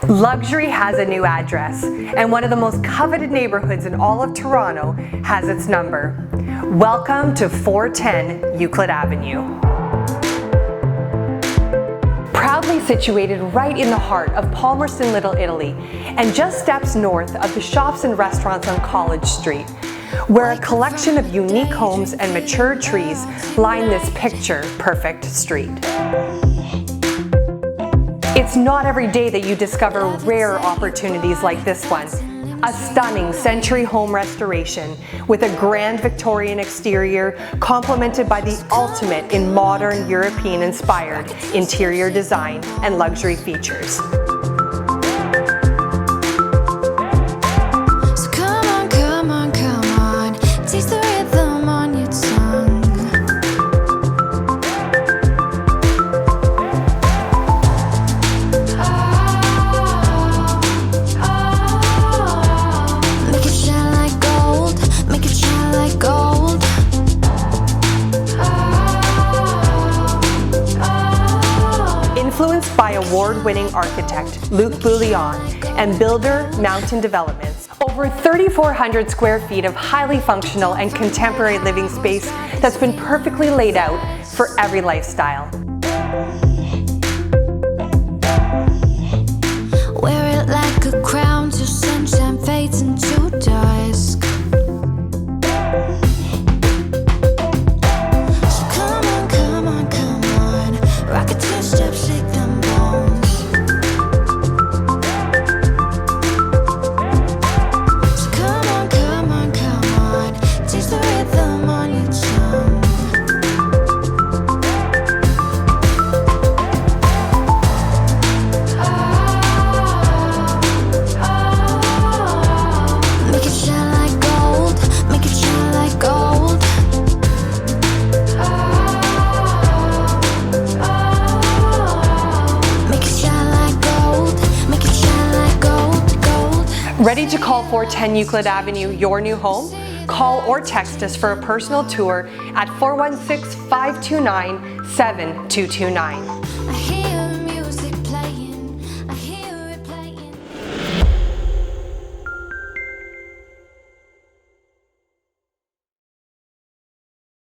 Luxury has a new address, and one of the most coveted neighborhoods in all of Toronto has its number. Welcome to 410 Euclid Avenue. Proudly situated right in the heart of Palmerston Little Italy, and just steps north of the shops and restaurants on College Street, where a collection of unique homes and mature trees line this picture-perfect street. It's not every day that you discover rare opportunities like this one. A stunning century home restoration with a grand Victorian exterior complemented by the ultimate in modern European-inspired interior design and luxury features. So come on, come on, come on, taste the rhythm on your tongue. Make it shine like gold, make it shine like gold. Influenced by award-winning architect Luc Bouillon and builder Mountain Developments, over 3,400 square feet of highly functional and contemporary living space that's been perfectly laid out for every lifestyle. Wear it like a crown till sunshine fades into dusk. So come on, come on, come on, rock it two-step, shake them bones. So come on, come on, come on, taste the rhythm on your tongue. Make it shine like gold, make it shine like gold. Make it shine like gold, make it shine like gold, gold. Ready to call 410 Euclid Avenue your new home? Call or text us for a personal tour at 416-529-7229.